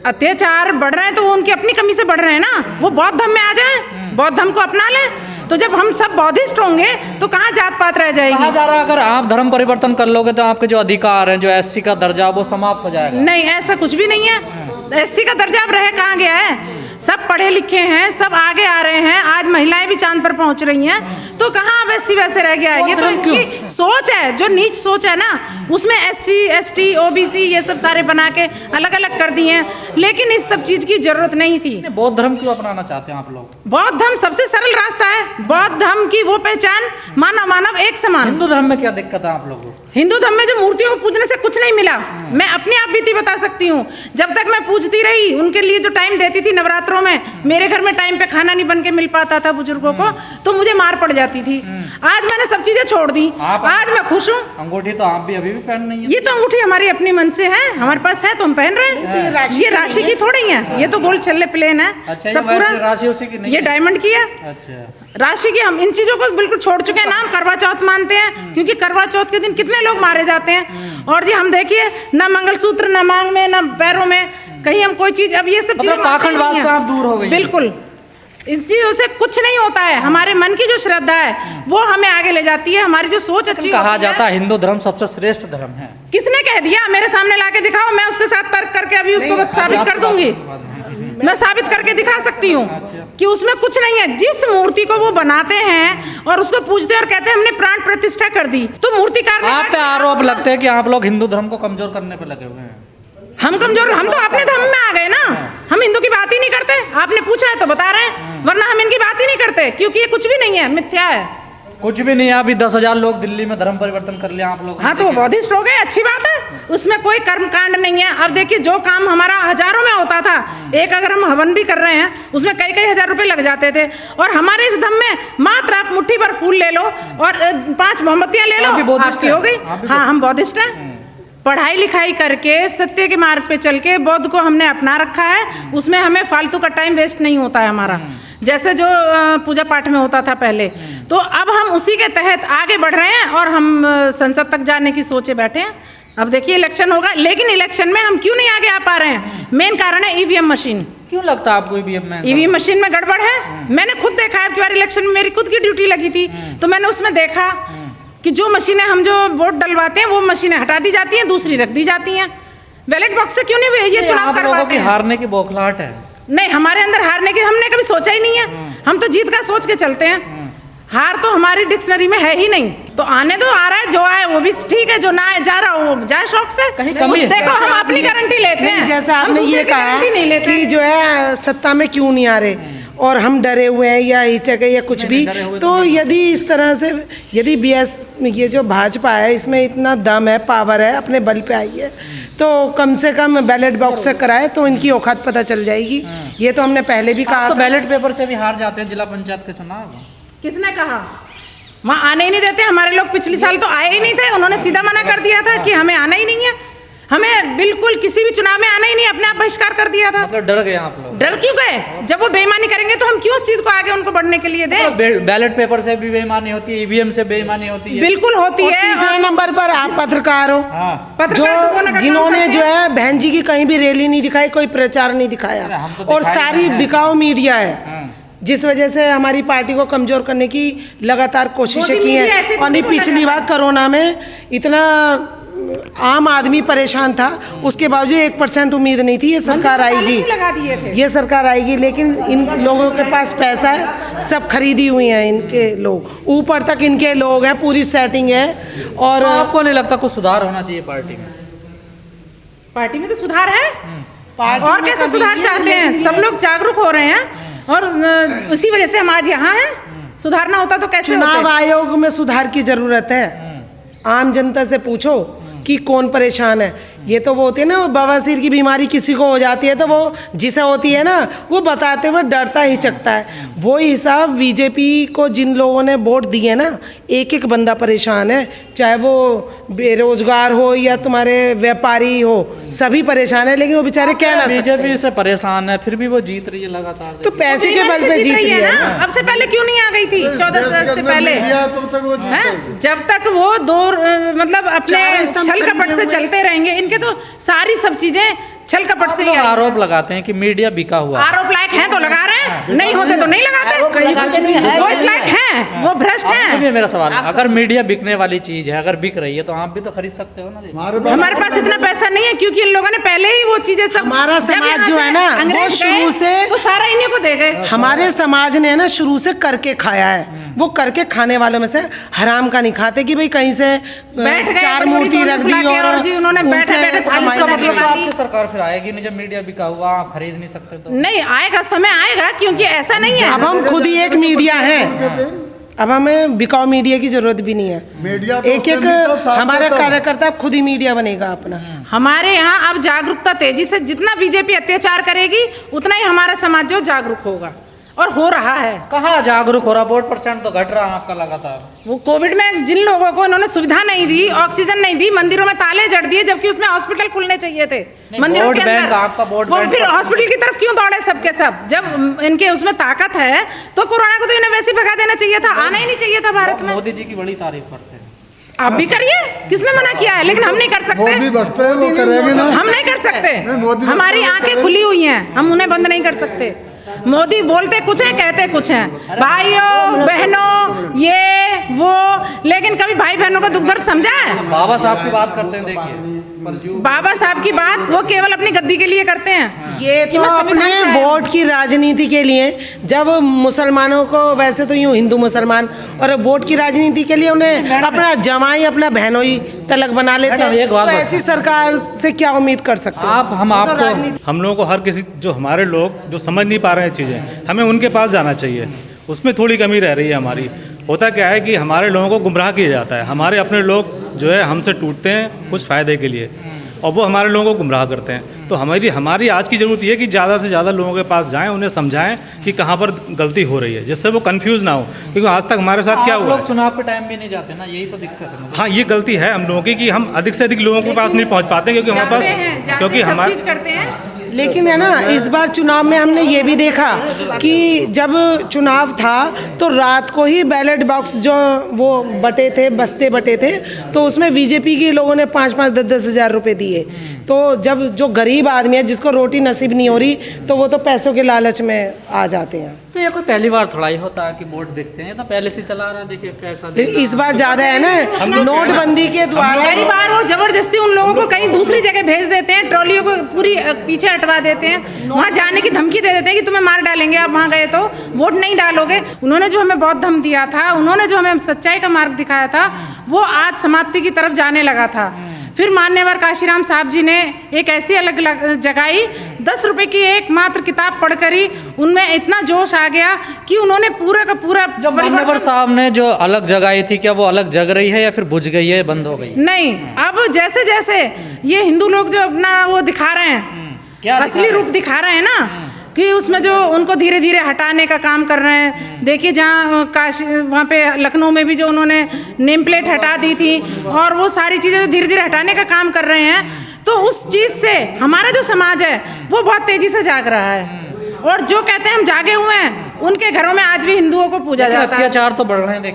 अत्याचार बढ़ रहे हैं तो वो उनकी अपनी कमी से बढ़ रहे हैं ना। वो बौद्ध धर्म में आ जाए, बौद्ध धर्म को अपना ले, तो जब हम सब बौद्धिस्ट होंगे तो कहाँ जात पात रह जाएगी। कहा जा रहा है अगर आप धर्म परिवर्तन कर लोगे तो आपके जो अधिकार हैं, जो एससी का दर्जा, वो समाप्त हो जाएगा। नहीं, ऐसा कुछ भी नहीं है। एससी का दर्जा अब रह कहाँ गया है? सब पढ़े लिखे हैं, सब आगे आ रहे हैं, आज महिलाएं भी चांद पर पहुंच रही हैं, तो कहाँ अब एससी वैसे रह गया है? ये तो इनकी सोच है, जो नीच सोच है ना, उसमें एससी एसटी ओबीसी ये सब सारे बना के अलग अलग कर दिए हैं, लेकिन इस सब चीज की जरूरत नहीं थी। बौद्ध धर्म क्यों अपनाना चाहते हैं आप लोग? बौद्ध धर्म सबसे सरल रास्ता है। बौद्ध धर्म की वो पहचान, मानव मानव एक समान। हिंदू धर्म में क्या दिक्कत है आप लोगों को? हिंदू धर्म में जो मूर्तियों को पूजने से कुछ नहीं मिला। मैं अपनी आप बीती बता सकती हूँ। जब तक मैं पूजती रही, उनके लिए जो टाइम देती थी नवरात्रों में, मेरे घर में टाइम पे खाना नहीं बन के मिल पाता था बुजुर्गों को, तो मुझे मार पड़ जाती थी। आज मैंने सब चीजें छोड़ दी, आज मैं खुश हूँ। अंगूठी तो आप भी अभी भी पहन नहीं है। ये तो अंगूठी हमारी अपनी मन से है, हमारे पास है तो हम पहन रहे हैं। ये राशि की थोड़ी है, ये तो गोल्ड छल्ले प्लेन है। अच्छा, सब पूरा राशि उसी की नहीं? ये डायमंड की है। अच्छा, राशि की हम इन चीजों को बिल्कुल छोड़ चुके हैं। नाम करवा चौथ मानते हैं, क्योंकि करवा चौथ के दिन कितने लोग मारे जाते हैं। और जी हम देखिए, ना मंगलसूत्र, ना मांग में, ना पैरों में, कहीं हम कोई चीज, अब ये सब चीजें पाखंडवाद से आप दूर हो गई। बिल्कुल, इस चीजों से कुछ नहीं होता है। हमारे मन की जो श्रद्धा है वो हमें आगे ले जाती है। हमारी जो सोच अच्छी कहा जाता है हिंदू धर्म सबसे श्रेष्ठ धर्म है। किसने कह दिया? मेरे सामने लाके दिखाओ, मैं उसके साथ तर्क करके अभी उसको साबित कर दूंगी। मैं साबित करके दिखा सकती हूँ कि उसमें कुछ नहीं है। जिस मूर्ति को वो बनाते हैं और उसको पूजते हैं और कहते हैं हमने प्राण प्रतिष्ठा कर दी, तो मूर्तिकार आप पे आरोप लगते हैं कि आप लोग हिंदू धर्म को कमजोर करने पे लगे हुए हैं। हम कमजोर? हम तो अपने धर्म में आ गए ना। हम हिंदू की बात ही नहीं करते। आपने पूछा है तो बता रहे हैं, वरना हम इनकी बात ही नहीं करते, क्योंकि ये कुछ भी नहीं है, मिथ्या है। कुछ भी नहीं है। अभी 10,000 लोग दिल्ली में धर्म परिवर्तन कर लिया आप लोग। हाँ, तो वो बौद्धिस्ट हो गए, अच्छी बात है, उसमें कोई कर्म कांड नहीं है। अब देखिए, जो काम हमारा हजारों में होता था, एक अगर हम हवन भी कर रहे हैं उसमें कई कई हजार रुपए लग जाते थे, और हमारे इस धर्म में मात्र आप मुट्ठी भर फूल ले लो और 5 मोमबत्तियां ले लो, आपकी हो गई। हाँ, हम बौद्धिस्ट हैं। पढ़ाई लिखाई करके सत्य के मार्ग पे चल के बौद्ध को हमने अपना रखा है। उसमें हमें फालतू का टाइम वेस्ट नहीं होता है हमारा, जैसे जो पूजा पाठ में होता था पहले। तो अब हम उसी के तहत आगे बढ़ रहे हैं और हम संसद तक जाने की सोचे बैठे हैं। अब देखिए इलेक्शन होगा, लेकिन इलेक्शन में हम क्यों नहीं आगे आ पा रहे हैं? मेन कारण है ईवीएम मशीन। क्यों लगता है आपको ईवीएम मशीन में गड़बड़ है? मैंने खुद देखा है। अब की बार इलेक्शन में मेरी खुद की ड्यूटी लगी थी, तो मैंने उसमें देखा कि जो मशीनें हम जो वोट डलवाते हैं वो मशीनें हटा दी जाती हैं, दूसरी रख दी जाती हैं। बैलेट बॉक्स से क्यों नहीं ये चुनाव करवाते हैं? हारने की बौखलाहट है। नहीं, हमारे अंदर हारने की हमने कभी सोचा ही नहीं है। हम तो जीत का सोच के चलते हैं। हार तो हमारी डिक्शनरी में है ही नहीं। तो आने दो, आ रहा है, जो आए वो भी ठीक है, जो ना आए जा रहा हो वो जाए शौक से। कहीं कमी है? देखो, हम अपनी गारंटी लेते हैं। जैसा आपने ये कहा कि जो है सत्ता में क्यों नहीं आ रहे और हम डरे हुए हैं या हिचक है या कुछ भी, तो यदि इस तरह से यदि बीएस ये जो भाजपा है इसमें इतना दम है, पावर है, अपने बल पे आई है, तो कम से कम बैलेट बॉक्स से कराए तो इनकी औकात पता चल जाएगी। ये तो हमने पहले भी कहा। तो बैलेट पेपर से भी हार जाते हैं जिला पंचायत के चुनाव। किसने कहा? वहाँ आने ही नहीं देते। हमारे लोग पिछले साल तो आए ही नहीं थे, उन्होंने सीधा मना कर दिया था कि हमें आना ही नहीं है। हमें बिल्कुल किसी भी चुनाव में आना ही नहीं, अपने आप बहिष्कार कर दिया था। मतलब डर गए आप लोग? डर क्यों गए? जब वो बेईमानी करेंगे तो हम क्यों उस चीज को आगे उनको बढ़ने के लिए दें? बैलेट पेपर से भी बेईमानी होती है, ईवीएम से बेईमानी होती है। बिल्कुल होती है। तीसरे नंबर पर आप पत्रकार हो, जो जिन्होंने जो है बहन जी की कहीं भी रैली नहीं दिखाई, कोई प्रचार नहीं दिखाया, और सारी बिकाऊ मीडिया है, जिस वजह से हमारी पार्टी को कमजोर करने की लगातार कोशिशें की हैं। और पिछली बार कोरोना में इतना आम आदमी परेशान था, उसके बावजूद 1% उम्मीद नहीं थी ये सरकार आएगी, ये सरकार आएगी। लेकिन इन लोगों के पास पैसा है, सब खरीदी हुई हैं इनके लोग, ऊपर तक इनके लोग हैं, पूरी सेटिंग है। और आपको नहीं लगता कुछ सुधार होना चाहिए पार्टी में? पार्टी में तो सुधार है, और कैसे सुधार चाहते हैं? सब लोग जागरूक हो रहे हैं और उसी वजह से हम आज यहाँ हैं। सुधारना होता तो कैसे? चुनाव आयोग में सुधार की जरूरत है। आम जनता से पूछो कि कौन परेशान है। ये तो वो होती है ना, बवासीर की बीमारी किसी को हो जाती है तो वो जिसे होती है ना, वो बताते हुए डरता हिचकता है। वही हिसाब बीजेपी को जिन लोगों ने वोट दिए ना, एक एक बंदा परेशान है, चाहे वो बेरोजगार हो या तुम्हारे व्यापारी हो, सभी परेशान है। लेकिन वो बेचारे क्या ना, बीजेपी से परेशान है फिर भी वो जीत रही है लगातार। तो पैसे के बल पे जीत रही है ना। अब से पहले क्यों नहीं आ गई थी? 14 से पहले, जब तक वो दो मतलब अपने छल कपट से चलते रहेंगे, इनके देखे तो सारी सब चीजें छल कपट से ही आरोप लगाते हैं कि मीडिया बिका हुआ है। आरोप लायक हैं तो लगा रहे हैं, नहीं होते तो नहीं लगाते। वो इस लायक हैं, वो भ्रष्ट हैं। सुनिए मेरा सवाल, अगर मीडिया बिकने वाली चीज है, अगर बिक रही है तो आप भी तो खरीद सकते हो ना। हमारे पास इतना पैसा नहीं है, क्योंकि इन लोगों ने पहले ही वो चीजें सब, हमारा समाज जो है ना, वो शुरू से तो सारा इन्हीं को दे गए। हमारे समाज ने ना शुरू से करके खाया है। वो करके खाने वालों में से हराम का नहीं खाते कि भाई कहीं से बैठ गए, चार मूर्ति रख दी और जी उन्होंने बैठे बैठे थाली इसका से मतलब खाली। आपकी सरकार फिर आएगी नहीं जब मीडिया बिका हुआ आप खरीद नहीं सकते तो? नहीं आएगा, समय आएगा, क्योंकि ऐसा नहीं है। अब हम खुद ही एक मीडिया है, अब हमें बिकाऊ मीडिया की जरूरत भी नहीं है। मीडिया तो एक एक हमारा कार्यकर्ता खुद ही मीडिया बनेगा अपना। हमारे यहाँ अब जागरूकता तेजी से, जितना बीजेपी अत्याचार करेगी उतना ही हमारा समाज जो जागरूक होगा, और हो रहा है। कहाँ जागरूक हो रहा? वोट परसेंट तो घट रहा है आपका लगातार। वो कोविड में जिन लोगों को इन्होंने सुविधा नहीं दी, ऑक्सीजन नहीं दी, मंदिरों में ताले जड़ दिए, जबकि उसमें हॉस्पिटल खुलने चाहिए थे मंदिरों के अंदर। आपका वोट वो बैंक फिर हॉस्पिटल की तरफ क्यों दौड़े सबके सब? जब इनके उसमें ताकत है तो कोरोना को तो इन्हें वैसे भगा देना चाहिए था, आना ही नहीं चाहिए था भारत में। मोदी जी की बड़ी तारीफ करते हैं। आप भी करिए, किसने मना किया है? लेकिन हम नहीं कर सकते, मोदी बढ़ते हैं वो करेंगे ना। हम नहीं कर सकते, मोदी हमारी आंखें खुली हुई हैं, हम उन्हें बंद नहीं कर सकते। मोदी बोलते कुछ है, कहते कुछ हैं, भाइयों बहनों ये वो, लेकिन कभी भाई बहनों का दुख दर्द समझा है? बाबा साहब की बात करते हैं, देखिए बाबा साहब की बात वो केवल अपनी गद्दी के लिए करते हैं। ये तो अपने वोट की राजनीति के लिए, जब मुसलमानों को, वैसे तो यूं हिंदू मुसलमान, और वोट की राजनीति के लिए उन्हें अपना जमाई अपना बहनोई तलक बना लेते हैं। तो ऐसी सरकार से क्या उम्मीद कर सकते हैं? हम लोगों को हर किसी, जो हमारे लोग जो समझ नहीं पा रहे हैं चीज़ें, हमें उनके पास जाना चाहिए। उसमें थोड़ी कमी रह रही है हमारी। होता क्या है कि हमारे लोगों को गुमराह किया जाता है। हमारे अपने लोग जो है हमसे टूटते हैं कुछ फ़ायदे के लिए, और वो हमारे लोगों को गुमराह करते हैं। तो हमारी आज की ज़रूरत ये है कि ज़्यादा से ज़्यादा लोगों के पास जाएं, उन्हें समझाएं कि कहाँ पर गलती हो रही है, जिससे वो कंफ्यूज ना हो। क्योंकि आज तक हमारे साथ क्या हुआ, लोग चुनाव के टाइम भी नहीं जाते ना, यही तो दिक्कत है। हाँ, ये गलती है हम लोगों की कि हम अधिक से अधिक लोगों के पास नहीं पहुँच पाते, क्योंकि हमारे पास, क्योंकि हमारे करते हैं। लेकिन है ना, इस बार चुनाव में हमने ये भी देखा कि जब चुनाव था तो रात को ही बैलेट बॉक्स जो वो बटे थे, बस्ते बटे थे, तो उसमें बीजेपी के लोगों ने 5-5, 10-10 हज़ार रुपये दिए। तो जब जो गरीब आदमी है, जिसको रोटी नसीब नहीं हो रही, तो वो तो पैसों के लालच में आ जाते हैं। तो ये कोई पहली बार थोड़ा ही होता है कि वोट देखते हैं, तो पहले से चला रहा है, देखिए पैसा। लेकिन इस बार ज़्यादा है ना, नोटबंदी के द्वारा कई बार वो जबरदस्ती उन लोगों को कहीं दूसरी जगह भेज देते हैं, ट्रॉलियों को पूरी पीछे हटवा देते हैं, वहाँ जाने की धमकी दे देते हैं कि तुम्हें मार डालेंगे, आप वहाँ गए तो वोट नहीं डालोगे। उन्होंने जो हमें बहुत धम दिया था, उन्होंने जो हमें सच्चाई का मार्ग दिखाया था, वो आज समाप्ति की तरफ जाने लगा था। फिर मान्यवर काशीराम साहब जी ने एक ऐसी अलग जगाई, 10 रुपए की एक मात्र किताब पढ़कर ही उनमें इतना जोश आ गया कि उन्होंने पूरा का पूरा। जब मान्यवर साहब ने जो अलग जगाई थी, क्या वो अलग जग रही है या फिर बुझ गई है, बंद हो गई? नहीं, अब जैसे जैसे ये हिंदू लोग जो अपना वो दिखा रहे हैं, असली रूप दिखा रहे हैं ना, कि उसमें जो उनको धीरे धीरे हटाने का काम कर रहे हैं। देखिए जहाँ काशी, वहाँ पे लखनऊ में भी जो उन्होंने नेम प्लेट हटा दी थी, और वो सारी चीज़ें धीरे धीरे हटाने का काम कर रहे हैं, तो उस चीज़ से हमारा जो समाज है वो बहुत तेज़ी से जाग रहा है। और जो कहते हैं हम जागे हुए हैं, उनके घरों में आज भी हिंदुओं को पूजा जाता है। अत्याचार तो बढ़ रहे हैं, देखिए।